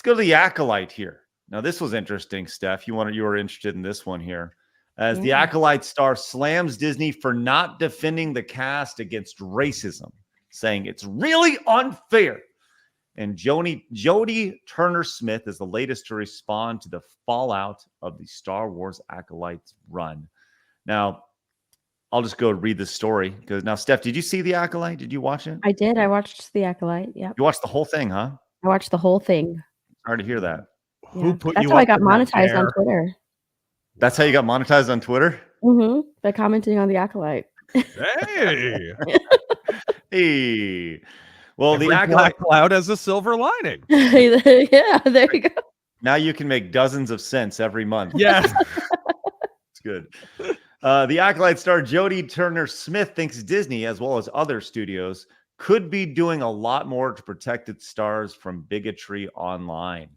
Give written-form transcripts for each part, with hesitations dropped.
go to the Acolyte here. Now, this was interesting, Steph. You were interested in this one here. As the Acolyte star slams Disney for not defending the cast against racism, saying it's really unfair. And Jodie Turner-Smith is the latest to respond to the fallout of the Star Wars Acolyte run. Now, I'll just go read the story because now, Steph, did you see the Acolyte? Did you watch it? I did. I watched the Acolyte. Yeah. You watched the whole thing, huh? I watched the whole thing. Hard to hear that. Yeah. Who put That's you how I up got in that monetized on chair? Twitter. That's how you got monetized on Twitter? By commenting on the Acolyte. Hey. Hey. Well, Every the Acolyte black cloud has a silver lining. Yeah, there you go. Now you can make dozens of cents every month. Yes. It's good. The Acolyte star Jodie Turner-Smith thinks Disney, as well as other studios, could be doing a lot more to protect its stars from bigotry online.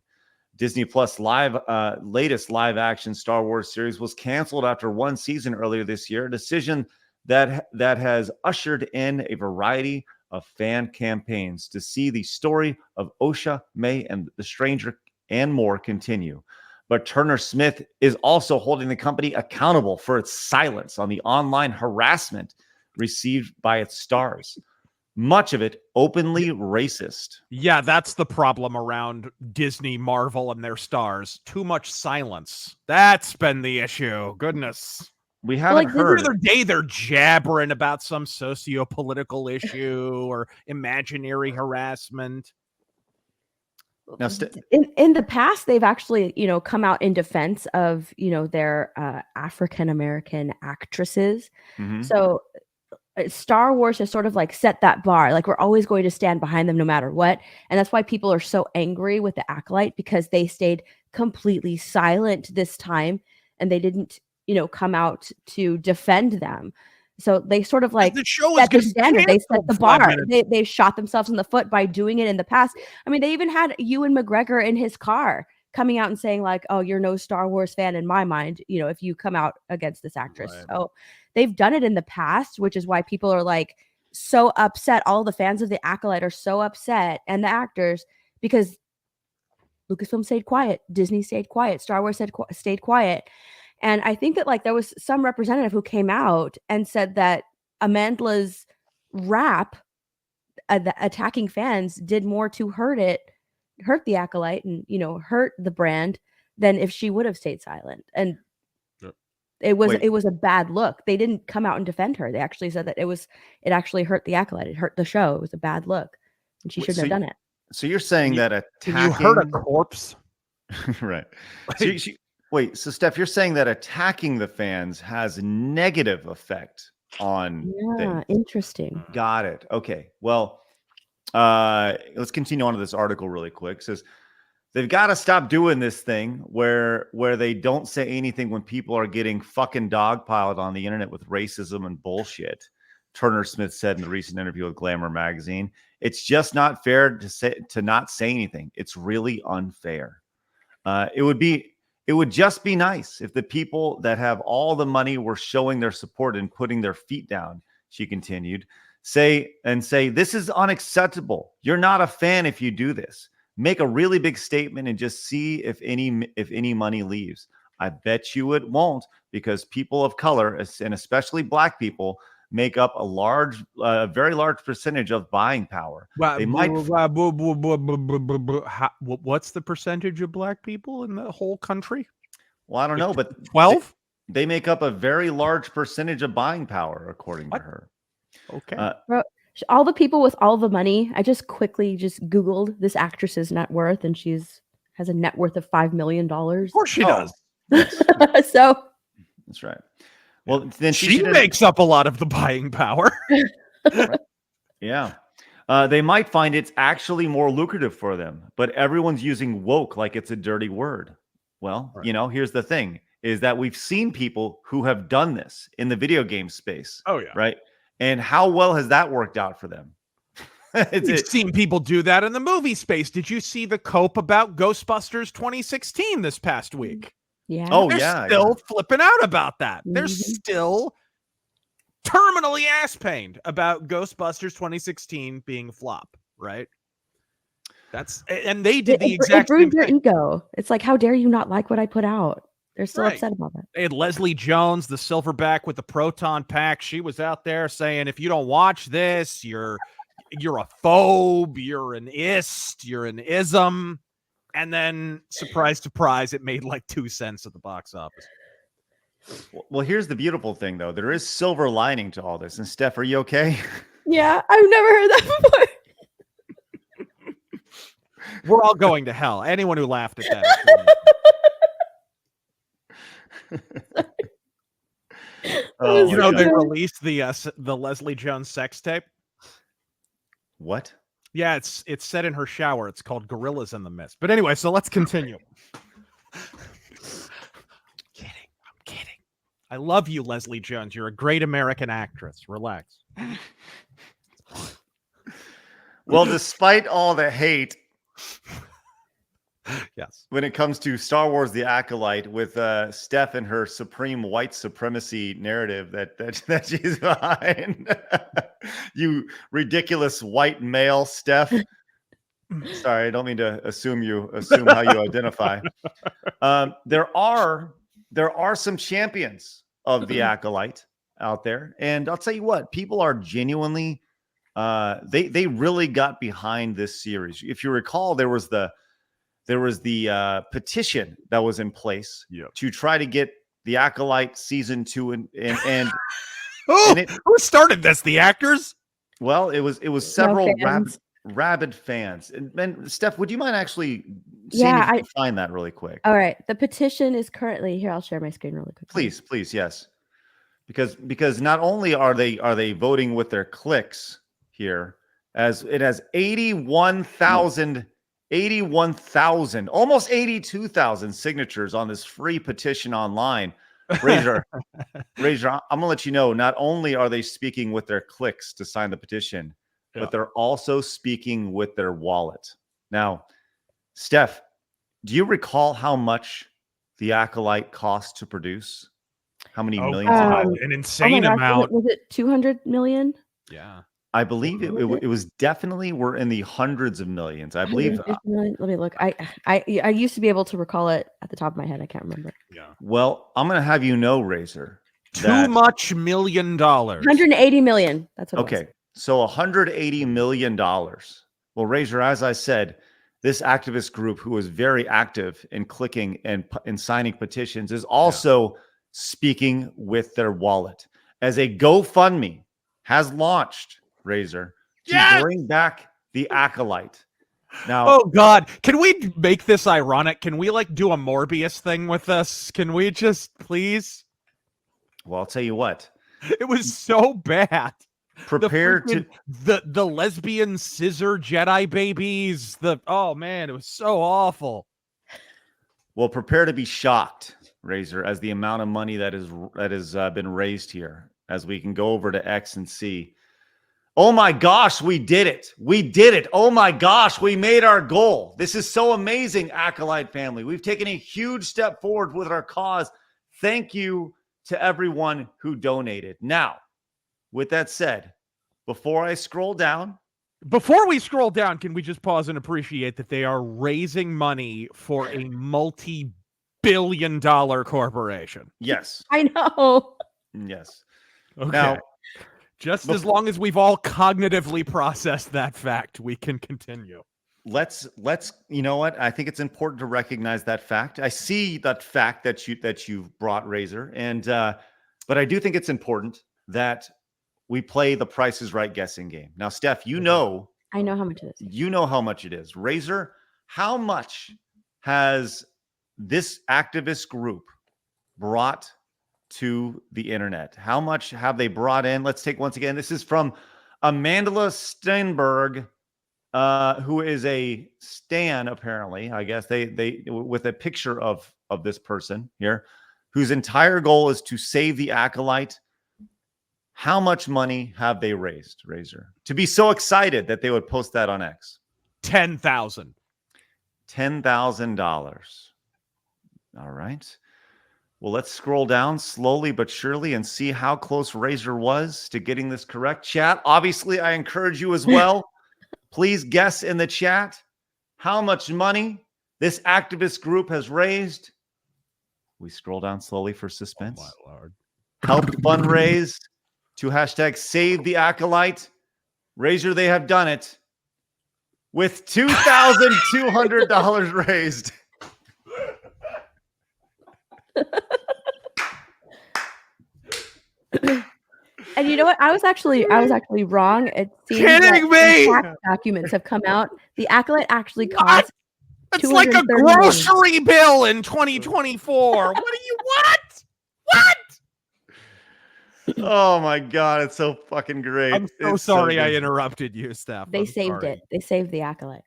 Disney Plus latest live-action Star Wars series was canceled after one season earlier this year, a decision that has ushered in a variety of fan campaigns to see the story of Osha, May, and the Stranger and more continue. But Turner-Smith is also holding the company accountable for its silence on the online harassment received by its stars. Much of it openly racist. Yeah, that's the problem around Disney, Marvel, and their stars. Too much silence. That's been the issue. Goodness. We haven't heard. The other day they're jabbering about some socio-political issue or imaginary harassment. Now, in the past, they've actually, come out in defense of, their African-American actresses. Mm-hmm. So Star Wars has sort of like set that bar. Like, we're always going to stand behind them no matter what. And that's why people are so angry with the Acolyte, because they stayed completely silent this time and they didn't, come out to defend them. So they sort of like the show set the standard. They set the bar. They shot themselves in the foot by doing it in the past. I mean, they even had Ewan McGregor in his car coming out and saying like, "Oh, you're no Star Wars fan in my mind, if you come out against this actress." Right. So they've done it in the past, which is why people are like so upset. All the fans of the Acolyte are so upset, and the actors, because Lucasfilm stayed quiet, Disney stayed quiet, Star Wars stayed quiet. And I think that like there was some representative who came out and said that Amanda's rap, attacking fans, did more to hurt the Acolyte and, hurt the brand than if she would have stayed silent. And it was a bad look. They didn't come out and defend her. They actually said that it actually hurt the Acolyte. It hurt the show. It was a bad look. And she shouldn't have done it. So you're saying that attacking... You hurt a corpse? Right. So Steph, you're saying that attacking the fans has a negative effect on things. Interesting. Got it. Okay. Well, let's continue on to this article really quick. It says they've got to stop doing this thing where they don't say anything when people are getting fucking dogpiled on the internet with racism and bullshit. Turner-Smith said in a recent interview with Glamour magazine, "It's just not fair to not say anything. It's really unfair. It would just be nice if the people that have all the money were showing their support and putting their feet down," she continued. Say, "This is unacceptable. You're not a fan if you do this. Make a really big statement and just see if any money leaves. I bet you it won't, because people of color, and especially black people, make up a very large percentage of buying power." They might. What's the percentage of black people in the whole country? Well, I don't know, but 12? They make up a very large percentage of buying power, according to her. Okay. All the people with all the money. I just quickly Googled this actress's net worth, and has a net worth of $5 million. Of course she does. So that's right. Well, then she makes up a lot of the buying power. Right. Yeah. They might find it's actually more lucrative for them, but everyone's using woke like it's a dirty word. Well, right. Here's the thing, is that we've seen people who have done this in the video game space. Oh, yeah. Right. And how well has that worked out for them? We've seen people do that in the movie space. Did you see the cope about Ghostbusters 2016 this past week? Yeah. Oh, They're still flipping out about that. They're still terminally ass pained about Ghostbusters 2016 being a flop, right? And they did the exact it same bruised their thing. ego. It's like, how dare you not like what I put out? They're still upset about that. They had Leslie Jones, the silverback with the proton pack. She was out there saying, if you don't watch this, you're a phobe, you're an ist, you're an ism. And then, surprise, surprise, it made like 2 cents at the box office. Well, here's the beautiful thing, though. There is silver lining to all this. And Steph, are you okay? Yeah, I've never heard that before. We're all going to hell. Anyone who laughed at that. Oh, you know, they released the Leslie Jones sex tape. What? Yeah, it's set in her shower. It's called Gorillas in the Mist. But anyway, so let's continue. I'm kidding. I love you, Leslie Jones. You're a great American actress. Relax. Well, despite all the hate, yes, when it comes to Star Wars: The Acolyte, with Steph and her supreme white supremacy narrative that she's behind, you ridiculous white male, Steph. Sorry, I don't mean to assume how you identify. There are some champions of the Acolyte out there, and I'll tell you what, people are genuinely. They really got behind this series. If you recall, there was the petition that was in place to try to get the Acolyte season 2 and who started this? The actors? Well, it was several rabid fans. And Steph, would you mind actually seeing if you can find that really quick? All right, the petition is currently here. I'll share my screen really quick. Please, yes, because not only are they voting with their clicks here, as it has 81,000, almost 82,000 signatures on this free petition online. Razor, I'm gonna let you know, not only are they speaking with their clicks to sign the petition, but they're also speaking with their wallet. Now, Steph, do you recall how much the Acolyte cost to produce? How many millions? An insane amount. Was it 200 million? Yeah. I believe it was definitely, we're in the hundreds of millions. I believe. Let me look. I used to be able to recall it at the top of my head. I can't remember. Yeah. Well, I'm going to have you know, Razor. Too much $1 million. 180 million. That's what. Okay. So $180 million. Well, Razor, as I said, this activist group who is very active in clicking and signing petitions is also speaking with their wallet, as a GoFundMe has launched, Razor, to bring back the Acolyte. Now, oh God, can we make this ironic? Can we like do a Morbius thing with this? Can we just please? Well, I'll tell you what. It was so bad. Prepare the lesbian scissor Jedi babies. Oh man, it was so awful. Well, prepare to be shocked, Razor, as the amount of money that has been raised here. As we can go over to X and see. Oh my gosh, we did it. We did it. Oh my gosh, we made our goal. This is so amazing, Acolyte family. We've taken a huge step forward with our cause. Thank you to everyone who donated. Now, with that said, before we scroll down, can we just pause and appreciate that they are raising money for a multi-billion-dollar corporation? Yes. I know. Yes. Okay. Now, just as long as we've all cognitively processed that fact, we can continue. Let's you know what? I think it's important to recognize that fact. I see that fact that you've brought, Razor, and but I do think it's important that we play the Price is Right guessing game. Now, Steph, I know how much it is. You know how much it is. Razor, how much has this activist group brought to the internet? How much have they brought in? Let's take once again. This is from Amanda Steinberg, who is a stan, apparently. I guess they with a picture of this person here, whose entire goal is to save the Acolyte. How much money have they raised, Razor, to be so excited that they would post that on X? $10,000. $10,000. All right. Well, let's scroll down slowly but surely and see how close Razor was to getting this correct. Chat, obviously, I encourage you as well. Please guess in the chat. how much money this activist group has raised. We scroll down slowly for suspense. Oh, my Lord. Helped fundraise to hashtag save the Acolyte. Razor, they have done it with $2,200 raised. And you know what? I was actually wrong. It seems Kidding that me? tax documents have come out. The Acolyte actually What? cost It's like a $230 million. grocery bill in 2024. What? Oh my God, it's so fucking great. I'm so It's sorry good. I interrupted you, Steph. They I'm saved sorry. it. They saved the Acolyte.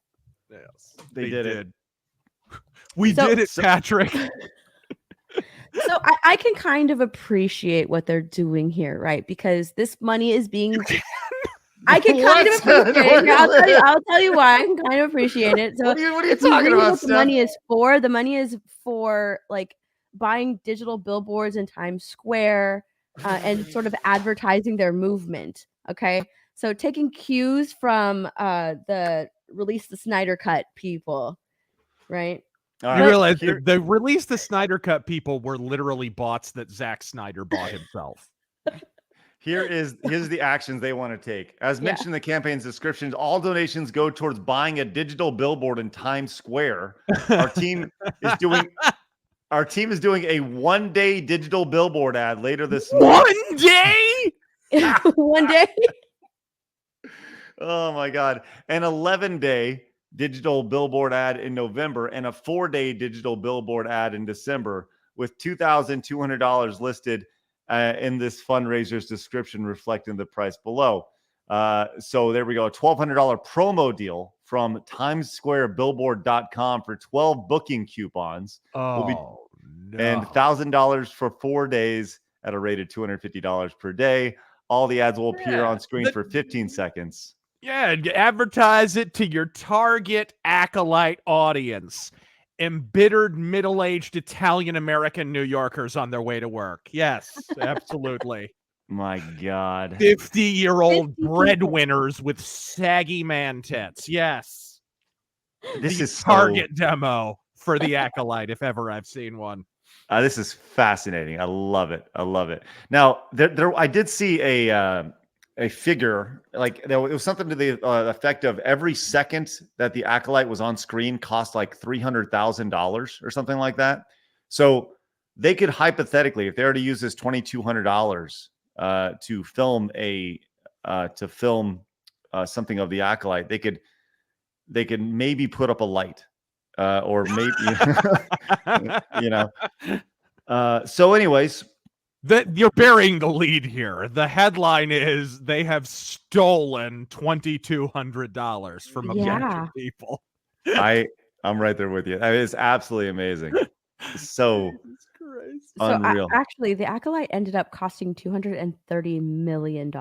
Yes, They did it. We did it, Patrick. So I can kind of appreciate what they're doing here, right? Because this money is being. I can kind of appreciate it. I'll tell you why I can kind of appreciate it. So what are you if talking you read about, what the money is for like buying digital billboards in Times Square and sort of advertising their movement. Okay, so taking cues from the Release the Snyder Cut people, right? All You right, realize the Release the Snyder Cut people were literally bots that Zack Snyder bought himself. Here's the actions they want to take. As mentioned in the campaign's descriptions, all donations go towards buying a digital billboard in Times Square. Our team is doing a one-day digital billboard ad later this month. 1 day? One day. Oh my God. An 11-day digital billboard ad in November and a 4-day digital billboard ad in December with $2,200 listed in this fundraiser's description, reflecting the price below. So there we go. A $1,200 promo deal from timessquarebillboard.com for 12 booking coupons. No. And $1,000 for 4 days at a rate of $250 per day. All the ads will appear on screen for 15 seconds. Yeah, advertise it to your target Acolyte audience. Embittered middle-aged Italian-American New Yorkers on their way to work. Yes, absolutely. My God. 50-year-old breadwinners with saggy man tits. Yes. This the is target demo for the Acolyte, if ever I've seen one. This is fascinating. I love it. Now, I did see a figure, like it was something to the effect of every second that the Acolyte was on screen cost like $300,000 or something like that. So they could hypothetically, if they were to use this $2,200 to film something of the Acolyte, they could maybe put up a light or maybe so anyways, that you're burying the lead here. The headline is they have stolen $2,200 from a bunch of people. I'm right there with you. That is absolutely amazing. So unreal. Actually, the Acolyte ended up costing $230 million.